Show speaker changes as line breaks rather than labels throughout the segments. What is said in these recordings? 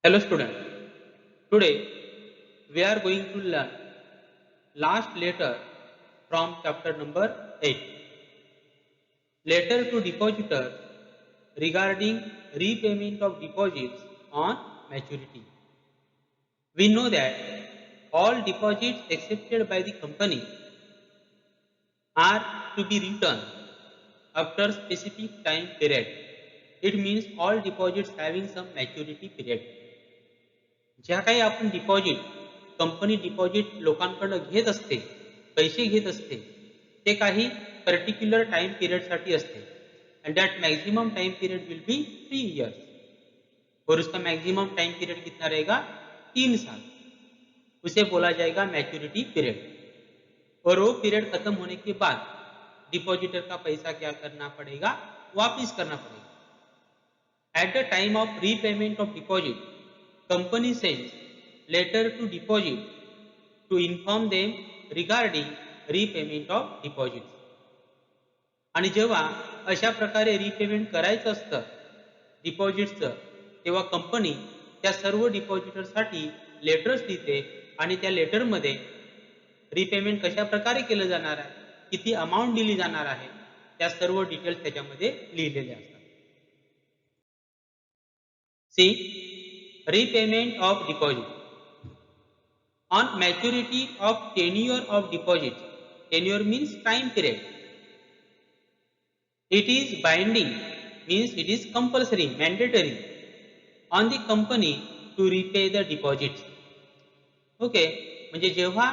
Hello student. Today we are going to learn last letter from chapter number 8. Letter to depositor regarding repayment of deposits on maturity. We know that all deposits accepted by the company are to be returned after specific time period. It means all deposits having some maturity period. ज्या काही आपण deposit company deposit लोकांकडून घेत असते, पैसे घेत असते, ते काही पर्टिक्युलर टाइम पीरियडसाठी असते and that maximum time period will be 3 years और उसका मैक्सिमम टाइम पीरियड कितना रहेगा 3 साल. उसे बोला जाएगा मैच्योरिटी पीरियड. और वो पीरियड खत्म होने के बाद डिपॉजिटर का पैसा क्या करना पड़ेगा, वापिस करना पड़ेगा. At the time of repayment of deposit company sends letter to deposit to inform them regarding repayment of deposits. आणि जेव्हा अशा प्रकारे रिपेमेंट करायचं असतं डिपॉझिटचं, तेव्हा कंपनी त्या सर्व डिपॉझिटरसाठी लेटर्स लिहिते आणि त्या लेटरमध्ये रिपेमेंट कशा प्रकारे केलं जाणार आहे, किती अमाऊंट दिली जाणार आहे, त्या सर्व डिटेल्स त्याच्यामध्ये लिहिलेले असतात. सी repayment of deposit. On maturity of tenure of deposit, tenure means time period, it is binding, means it is compulsory, mandatory on the company to repay the deposits. Okay, म्हणजे जेव्हा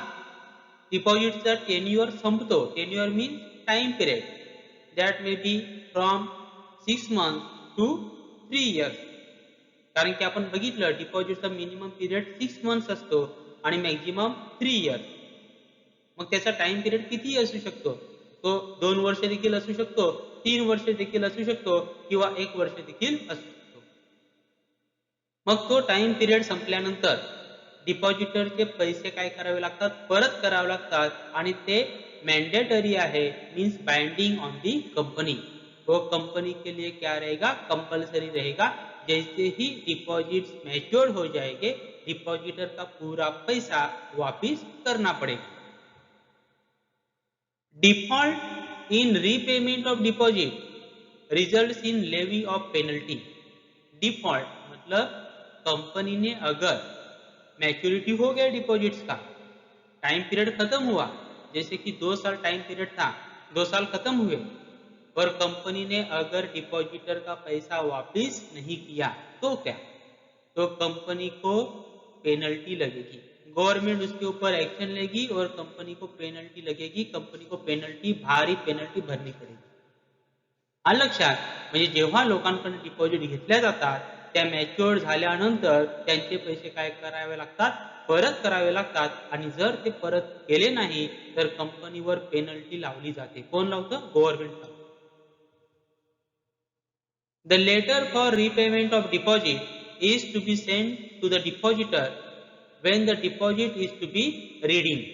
डिपॉझिटचा tenure संपतो, tenure means time period, that may be from 6 months to 3 years. कारण की आपण बघितलं डिपॉझिटचा minimum period 6 months असतो आणि maximum 3 years. मग त्याचा टाइम पिरियड किती असू शकतो, तो 2 वर्ष देखील असू शकतो, 3 वर्ष देखील असू शकतो किंवा 1 वर्ष देखील असू शकतो. मग तो टाइम पिरियड संपल्यानंतर डिपॉझिटरचे पैसे काय करावे लागतात, परत करावे लागतात आणि ते मॅन्डेटरी आहे, means binding on the company. वो कंपनी के लिए क्या रहेगा, कंपल्सरी रहेगा. जैसे ही डिपॉजिट्स मैच्योर हो जाएंगे, डिपॉजिटर का पूरा पैसा वापिस करना पड़ेगा. Default in repayment of deposit results in levy of penalty. Default मतलब कंपनी ने अगर मैच्योरिटी हो गया डिपॉजिट्स का, टाइम पीरियड खत्म हुआ, जैसे कि 2 साल टाइम पीरियड था, 2 साल खत्म हुए और कंपनी ने अगर डिपॉजिटर का पैसा वापस नहीं किया तो क्या, तो कंपनी को पेनल्टी लगेगी. गवर्नमेंट उसके ऊपर एक्शन लेगी और कंपनी को पेनल्टी लगेगी. कंपनी को पेनल्टी, भारी पेनल्टी भरनी पडेगी. लक्षात, म्हणजे जेव्हा लोकांकडून डिपॉझिट घेतल्या जातात, त्या मॅच्युअर झाल्यानंतर त्यांचे पैसे काय करावे लागतात, परत करावे लागतात. आणि जर ते परत केले नाही तर कंपनीवर पेनल्टी लावली जाते. कोण लावतं, government लावतं. The letter for repayment of deposit is to be sent to the depositor when the deposit is to be redeemed.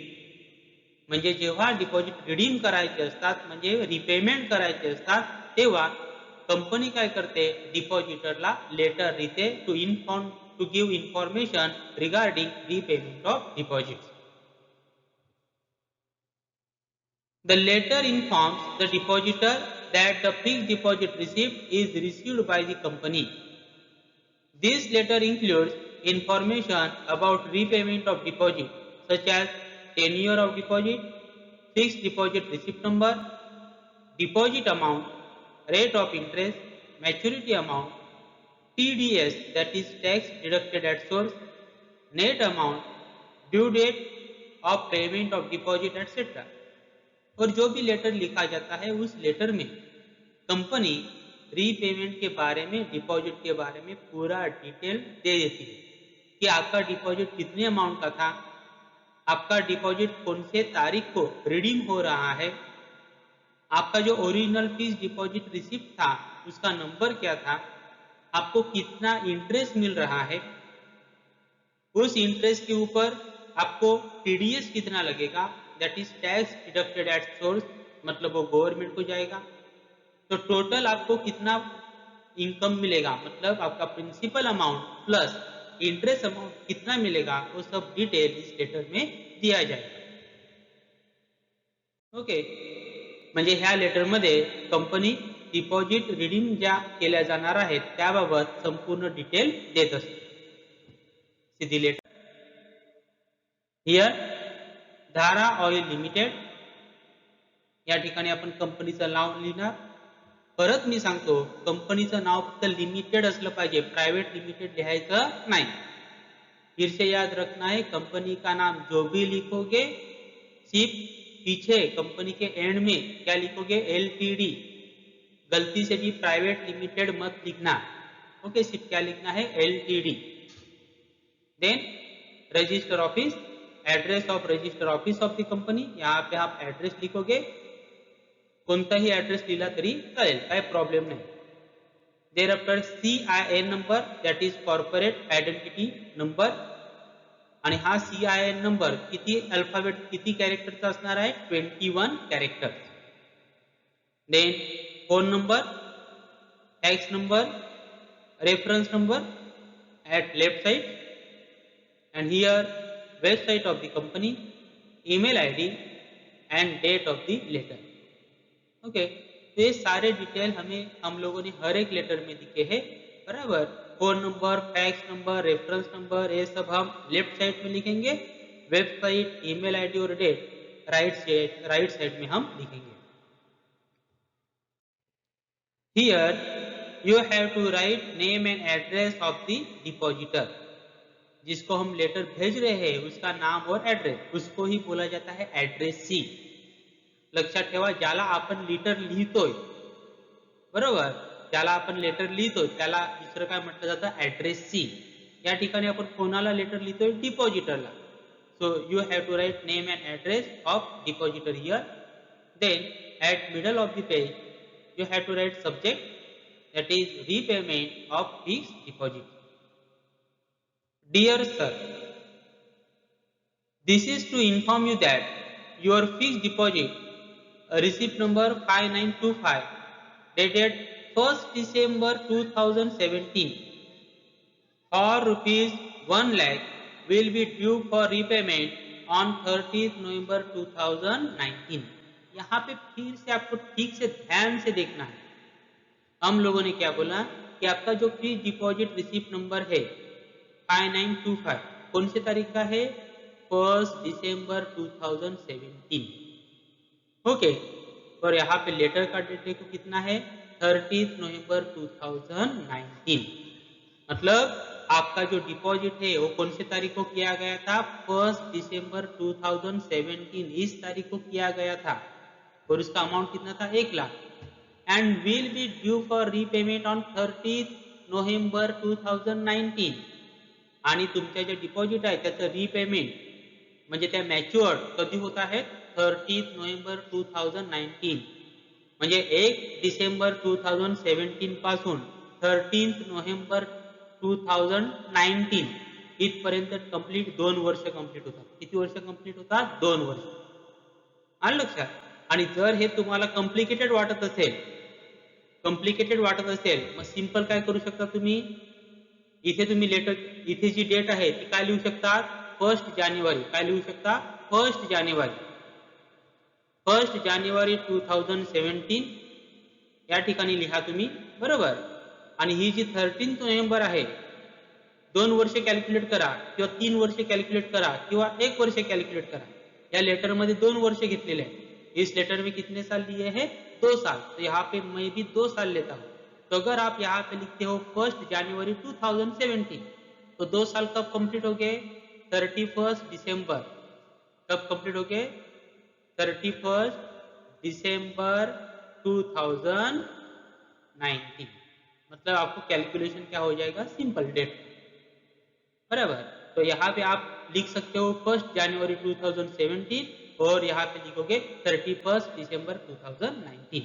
म्हणजे जेव्हा डिपॉझिट रिडीम करायचे असतात, म्हणजे रिपेमेंट करायचे असतात, तेव्हा कंपनी काय करते, डिपॉझिटरला लेटर लिहिते to give information regarding repayment of deposits. The letter informs the depositor that the fixed deposit receipt is received by the company. This letter includes information about repayment of deposit such as tenure of deposit, fixed deposit receipt number, deposit amount, rate of interest, maturity amount, TDS that is tax deducted at source, net amount, due date of payment of deposit etc. और जो भी letter लिखा जाता है उस letter में company repayment के बारे में, डिपॉजिट के बारे में पूरा डिटेल दे देती है कि आपका डिपॉजिट कितने अमाउंट का था, आपका डिपॉजिट कौन से तारीख को रिडीम हो रहा है, आपका जो ओरिजिनल फिक्स डिपॉजिट रिसिप्ट था उसका नंबर क्या था, आपको कितना इंटरेस्ट मिल रहा है, उस इंटरेस्ट के ऊपर आपको टीडीएस कितना लगेगा, that is tax deducted at source, मतलब वो गवर्नमेंट को जाएगा. तो टोटल आपको कितना इनकम मिलेगा, मतलब आपका principal amount plus interest amount कितना मिलेगा वो सब डिटेल इस लेटर में दिया जाएगा. ओके. म्हणजे ह्या लेटरमध्ये कंपनी डिपॉझिट रिडीम ज्या केल्या जाणार आहेत त्याबाबत संपूर्ण डिटेल देत असते. सी द लेटर हियर धारा ऑइल लिमिटेड. या ठिकाणी आपण कंपनीचं नाव लिहिणार. परत मी सांगतो कंपनीचं नाव फक्त लिमिटेड असलं पाहिजे, प्राइवेट लिमिटेड लिहायचं नाही. फिर से याद रखना है कंपनी का नाम जो भी लिखोगे सिर्फ पीछे कंपनी के एंड में क्या लिखोगे एलटीडी. गलती से भी प्राइवेट लिमिटेड मत लिखना. ओके, सिर्फ क्या लिखना है LTD. Then register office, address of register office of the company. यहाँ पे आप एड्रेस लिखोगे, कोणताही ऍड्रेस लिहिला तरी चालेल, काय प्रॉब्लेम नाही. There after CIN number that is corporate identity number. आणि हा CIN नंबर किती अल्फाबेट किती कॅरेक्टरचा असणार आहे 21 character. Then phone number, tax number, reference number at left side and here website of the company, email ID and date of the letter. Okay, तो ये सारे detail हम लोगों ने हर एक लेटर में दिखे हैं, बराबर. Phone number, fax number, reference number, ये सब हम लेफ्ट साइड में लिखेंगे. वेबसाइट, ईमेल आईडी और डेट राइट साइड में हम लिखेंगे. Here you have to write name and address of the depositor. जिसको हम लेटर भेज रहे हैं उसका नाम और एड्रेस, उसको ही बोला जाता है ऍड्रेसी. लक्षात ठेवा, ज्याला आपण लेटर लिहितोय, बरोबर, ज्याला आपण लेटर लिहितोय त्याला दुसरं काय म्हटलं जातं ऍड्रेसी. या ठिकाणी आपण कोणाला लेटर लिहितोय डिपॉझिटरला. So you have to write name and address of depositor here. Then at middle of the page you have to write subject that is repayment of fixed deposit. Dear sir, this is to inform you that your fixed deposit receipt number 5925 dated 1st December 2017 for rupees 1 lakh will be due for repayment on 30th November 2019. यहाँ पे फिर से आपको ठीक से ध्यान से देखना है. हम लोगों ने क्या बोला कि आपका जो फिक्स्ड डिपॉजिट रिसिप्ट नंबर है 5925 कौन से तारीख का है 1 दिसंबर 2017. ओके, और यहाँ पे लेटर का डेट देखो कितना है 30 नवंबर 2019. मतलब आपका जो डिपॉजिट है वो कौन से तारीख को किया गया था 1 दिसंबर 2017. इस तारीख को किया गया था और उसका अमाउंट कितना था 1 lakh. And will be due for repayment on 30 November 2019. आणि तुमच्या जे डिपॉझिट आहे त्याचं रीपेमेंट म्हणजे त्या मॅच्युअर्ड कधी होत आहेत 30 नोव्हेंबर 2019. म्हणजे 1 डिसेंबर 2017 पासून 13 नोव्हेंबर 2019 इथपर्यंत कंप्लीट 2 वर्ष कंप्लीट होतात. किती वर्ष कंप्लीट होतात 2 वर्ष. आलं लक्षात. आणि जर हे तुम्हाला कॉम्प्लिकेटेड वाटत असेल मग सिंपल काय करू शकता तुम्ही, इथे तुम्ही लेटर इथे जी डेट आहे ती काय लिहू शकता 1 जानेवारी. काय लिहू शकता 1 जानेवारी 2017 या ठिकाणी लिहा तुम्ही, बरोबर. आणि ही जी 13 नोव्हेंबर आहे 2 वर्ष कॅल्क्युलेट करा किंवा 3 वर्ष कॅल्क्युलेट करा किंवा 1 वर्ष कॅल्क्युलेट करा. या लेटर मध्ये 2 वर्ष घेतलेले हैं. इस लेटर में कितने साल लिए हैं 2 साल. तो यहाँ पे मैं भी 2 साल लेता हूँ. तो अगर आप यहाँ पे लिखते हो 1 जनवरी 2017 तो 2 साल कब कंप्लीट हो गए 31 दिसंबर. कब कंप्लीट हो गए 31 दिसंबर 2019. मतलब आपको कैलकुलेशन क्या हो जाएगा सिंपल डेट, बराबर. तो यहाँ पे आप लिख सकते हो 1 जनवरी 2017 और यहाँ पे लिखोगे 31 दिसंबर 2019.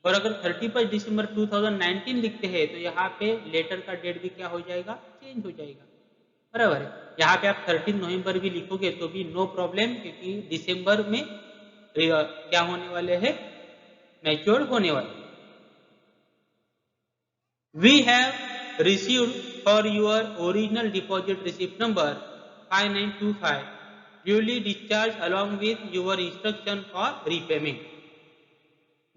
और अगर 31 दिसंबर 2019 लिखते हैं तो यहाँ पे लेटर का डेट भी क्या हो जाएगा चेंज हो जाएगा, बराबर है. यहाँ पे आप 13 नवंबर भी लिखोगे तो भी नो प्रॉब्लम, क्योंकि दिसंबर में क्या होने वाले हैं मैच्योर होने वाले. We have received for your original deposit receipt number 5925 duly discharged along with your instruction for repayment.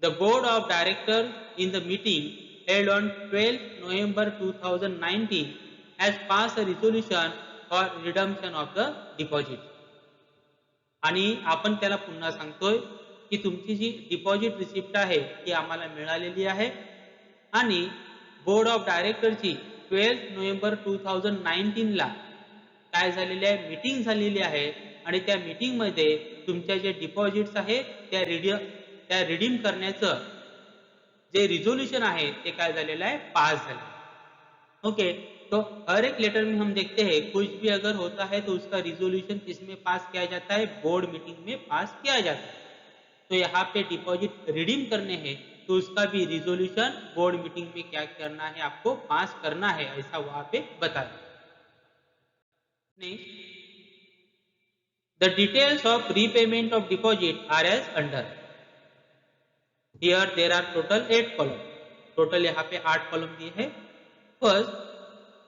The Board of Directors in the meeting held on 12 November 2019 has passed a resolution for redemption of the deposit. आणि आपण त्याला पुन्हा सांगतोय की तुमची जी deposit receipt आहे ती आम्हाला मिळालेली आहे आणि बोर्ड ऑफ डायरेक्टरची 12 नोव्हेंबर 2019 ला काय झालेली आहे मीटिंग झालेली आहे आणि त्या मीटिंगमध्ये तुमच्या जे डिपॉझिट्स आहे त्या रिडीम करण्याचं जे रिजोल्यूशन आहे ते काय झालेलं आहे पास झालं ओके तो हर एक लेटर में हम देखते हैं कुछ भी अगर होता है तो उसका रिजोल्यूशन किसमें पास किया जाता है बोर्ड मीटिंग में पास किया जाता है तो यहाँ पे डिपॉजिट रिडीम करने हैं तो उसका भी रिजोल्यूशन बोर्ड मीटिंग में क्या करना है आपको पास करना है ऐसा वहां पे बताया the details of repayment of deposit are as under here there are total 8 column total यहाँ पे 8 कॉलम दिए हैं first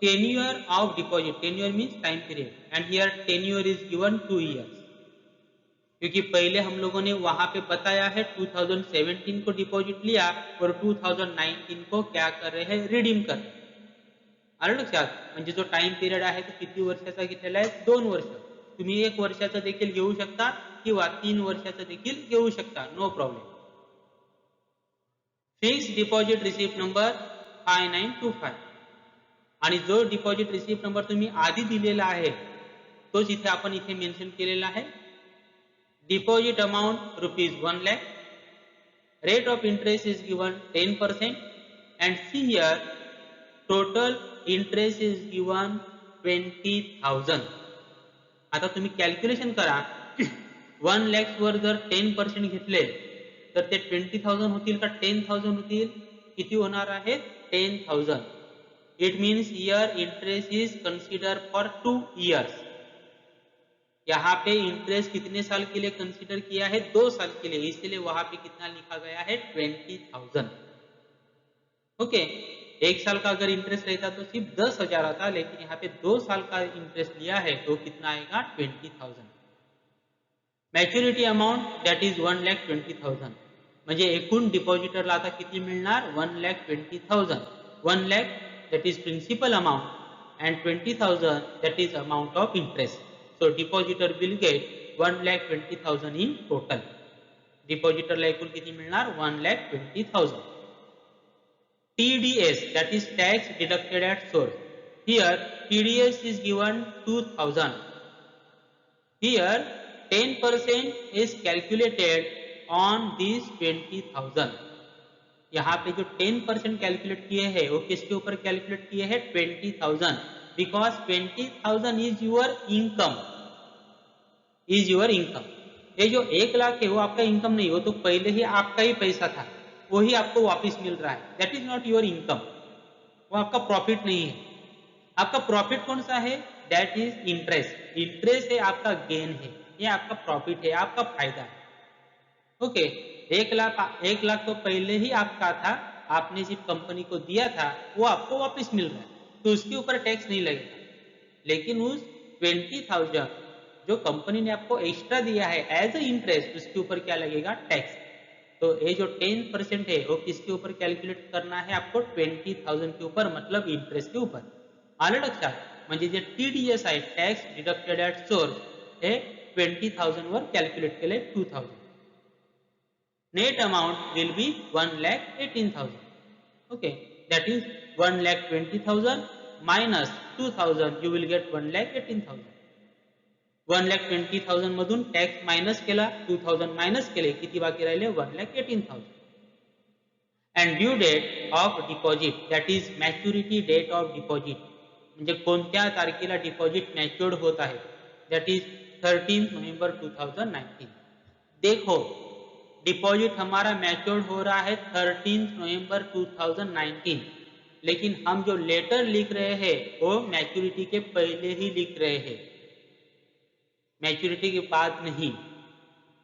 tenure of deposit tenure means time period and here tenure is given 2 years क्योंकि पहले हम लोगों ने वहां पे बताया है 2017 को डिपॉजिट लिया और 2019 को क्या कर रहे हैं रिडीम कर आलं लक्षात म्हणजे जो टाइम पिरियड आहे तो किती वर्षाचा घेतलेला आहे 2 वर्ष तुम्ही 1 वर्षाचा देखील घेऊ शकता किंवा 3 वर्षाचा देखील घेऊ शकता no problem fix deposit receipt number 5925 आणि जो डिपॉझिट रिसिप्ट नंबर तुम्ही आधी दिलेला आहे तोच इथे आपण इथे मेन्शन केलेला आहे deposit amount ₹1 lakh rate of interest is given 10% and see here total interest is given 20,000 आता तुम्ही कॅल्क्युलेशन करा 1 lakhs वर जर 10% घेतले तर ते 20,000 होतील का 10,000 होतील किती होणार आहे 10,000 It means here interest is considered for 2 years. यहाँ पे इंटरेस्ट कितने साल के लिए कंसीडर किया है 2 साल के लिए इसलिए वहां पे कितना लिखा गया है 20,000 ओके 1 साल का अगर इंटरेस्ट रहता तो सिर्फ 10,000 आता लेकिन यहाँ पे 2 साल का इंटरेस्ट लिया है तो कितना आएगा 20,000 मॅच्युरिटी अमाउंट दॅट इज 1,20,000 म्हणजे एकूण डिपॉझिटरला आता किती मिळणार 1,20,000 1 lakh that is principal amount and 20,000 that is amount of interest. So depositor will get 1,20,000 in total. Depositor ला एकूण किती मिळणार 1,20,000. TDS that is tax deducted at source. Here TDS is given 2,000. Here 10% is calculated on this 20,000. यहाँ पे जो 10% calculate किए हैं वो किसके ऊपर कैलकुलेट किए हैं 20,000 बिकॉज 20,000 इज योर इनकम ये जो 1 लाख है वो आपका इनकम नहीं वो तो पहले ही आपका ही पैसा था वो ही आपको वापस मिल रहा है that is not your income वो आपका प्रॉफिट नहीं है आपका प्रॉफिट कौन सा है दैट इज इंटरेस्ट है आपका गेन है ये आपका प्रॉफिट है आपका फायदा है ओके 1 लाख तो पहले ही आपका था आपने जिस कंपनी को दिया था वो आपको वापस मिल रहा है तो उसके ऊपर टैक्स नहीं लगेगा लेकिन उस 20,000 जो कंपनी ने आपको एक्स्ट्रा दिया है एज अ इंटरेस्ट उसके ऊपर क्या लगेगा टैक्स तो ये जो 10% है वो किसके ऊपर कैलकुलेट करना है आपको 20,000 के ऊपर मतलब इंटरेस्ट के ऊपर आलं लक्षात म्हणजे जे TDS आहे टॅक्स डिडक्टेड ॲट सोर्स हे 20,000 वर कॅल्क्युलेट केले 2,000 net amount will be 1,18,000 okay that is 1,20,000 minus 2,000 you will get 1,18,000 1,20,000 मधून टॅक्स मायनस केला 2,000 मायनस केले किती बाकी राहिले 1,18,000 and due date of deposit that is maturity date of deposit म्हणजे कोणत्या तारखेला डिपॉझिट मॅच्युअर्ड होत आहे that is 13 नवंबर 2019 देखो डिपॉजिट हमारा मैच्योर्ड हो रहा है 13 नवंबर 2019 लेकिन हम जो लेटर लिख रहे हैं वो मैच्योरिटी के पहले ही लिख रहे हैं मैच्योरिटी के बाद नहीं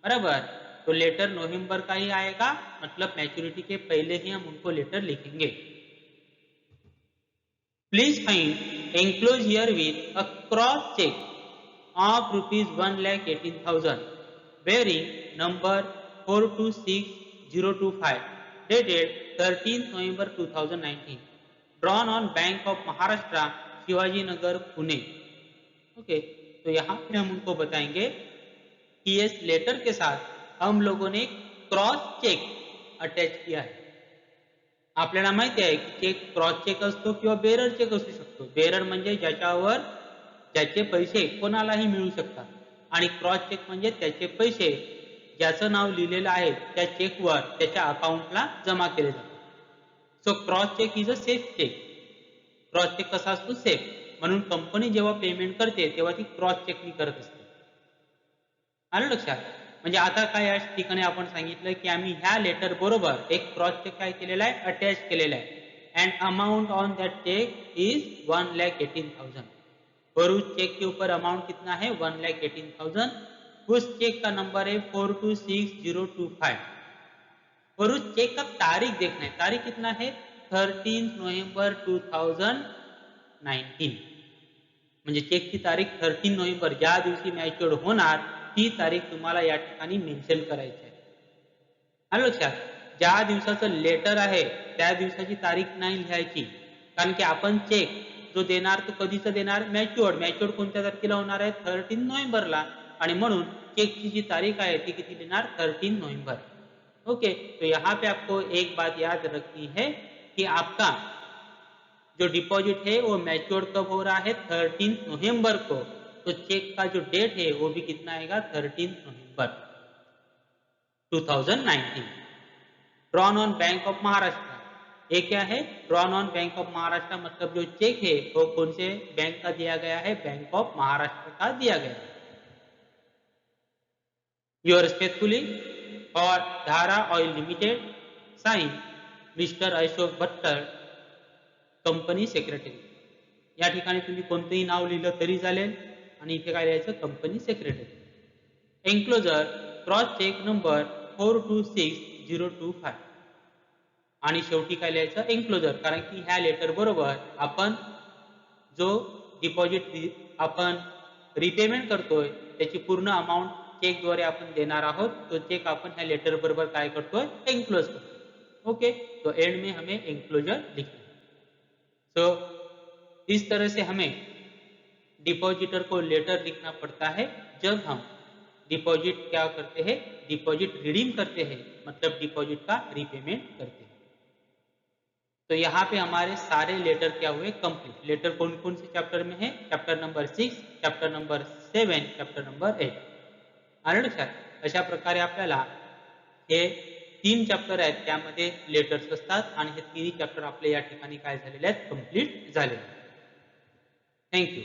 बराबर तो लेटर नवंबर का ही आएगा मतलब मैच्योरिटी के पहले ही हम उनको लेटर लिखेंगे Please find enclosed here with a cross check of rupees 1,18,000 bearing number 426025 dated 13th November 2019 drawn on Bank of Maharashtra Shivaji Nagar Pune. Okay, तो यहाँ पे हम उनको बताएंगे कि इस लेटर के साथ हम लोगों ने क्रॉस चेक अटॅच किया है. आपल्याला माहिती आहे की चेक क्रॉस चेक असतो किंवा बेरर चेक असू शकतो. बेरर म्हणजे ज्याच्यावर ज्याचे पैसे कोणालाही मिळू शकतात आणि क्रॉस चेक म्हणजे त्याचे पैसे ज्याचं नाव लिहिलेलं आहे त्या चेकवर त्याच्या अकाउंटला जमा केले जातात. So cross cheque is a safe cheque. Cross cheque कसा असतो? सेफ. म्हणून कंपनी जेव्हा पेमेंट करते तेव्हा ती क्रॉस चेकनी करत असते. आलं लक्षात? म्हणजे आता काय या ठिकाणी आपण सांगितलं की आम्ही ह्या लेटर बरोबर एक क्रॉस चेक काय केलेला आहे? अटॅच केलेला आहे. And amount on that cheque is 1,18,000. और उस चेक के ऊपर अमाउंट कितना है? 1,18,000. उस चेक का नंबर है 426025 और उस चेक का तारीख देखना है. तारीख कितना है? 13 नोव्हेंबर 2019. म्हणजे चेकची तारीख 13 नोव्हेंबर ज्या दिवशी मॅच्युअर्ड होणार ती तारीख तुम्हाला या ठिकाणी मेन्शन करायची आहे. आलं लक्षात? ज्या दिवसाचं लेटर आहे त्या दिवसाची तारीख नाही लिहायची, कारण की आपण चेक जो देणार तो कधीचा देणार? मॅच्युअर्ड कोणत्या तारखेला होणार आहे? 13 नोव्हेंबरला. आणि म्हणून चेकची जी तारीख आहे ती किती देणार? 13 नोव्हेंबर. ओके, तो यहाँ पे आपको एक बात याद रखनी है कि आपका जो डिपॉजिट है वो मैच्योर्ड कब हो रहा है? 13 नवंबर को. तो चेक का जो डेट है वो भी कितना आएगा? 13 नवंबर 2019. Drawn on bank of Maharashtra. ये क्या है? Drawn on bank of Maharashtra मतलब जो चेक है वो कौन से बैंक का दिया गया है? बैंक ऑफ महाराष्ट्र का दिया गया है. योर्स फेथफुली और Dhara oil limited, sign mister Ashok Bhattar, company secretary. या ठिकाणी तुम्ही कोणतेही नाव लिहिलं तरी चालेल आणि इथे काय लिहायचं? Company secretary. Enclosure cross cheque number 426025 आणि शेवटी काय लिहायचं? एन्क्लोजर. कारण की ह्या लेटर बरोबर आपण जो डिपॉझिट आपण रिपेमेंट करतोय त्याची पूर्ण अमाउंट चेकद्वारे आपण देणार आहोत. तो चेक आपण ह्या लेटर बरोबर काय करतोय? एन्क्लोज करतोय. ओके, तो एंड में हमें एन्क्लोजर लिखना है. तो इस तरह से हमें डिपॉजिटर को लेटर लिखना पड़ता है जब हम डिपॉजिट क्या करते हैं? डिपॉजिट रिडीम करते हैं, मतलब डिपॉजिट का रीपेमेंट करते हैं. तो यहाँ पे हमारे सारे लेटर क्या हुए? कंप्लीट. लेटर कौन कौन से चैप्टर में है? Chapter number 6, chapter number 7, chapter number 8. आलं लक्षात? अशा प्रकारे आपल्याला हे 3 चॅप्टर आहेत त्यामध्ये लेटर्स असतात आणि हे 3 चॅप्टर आपले या ठिकाणी काय झालेले आहेत? कंप्लीट झालेले आहेत. थँक्यू.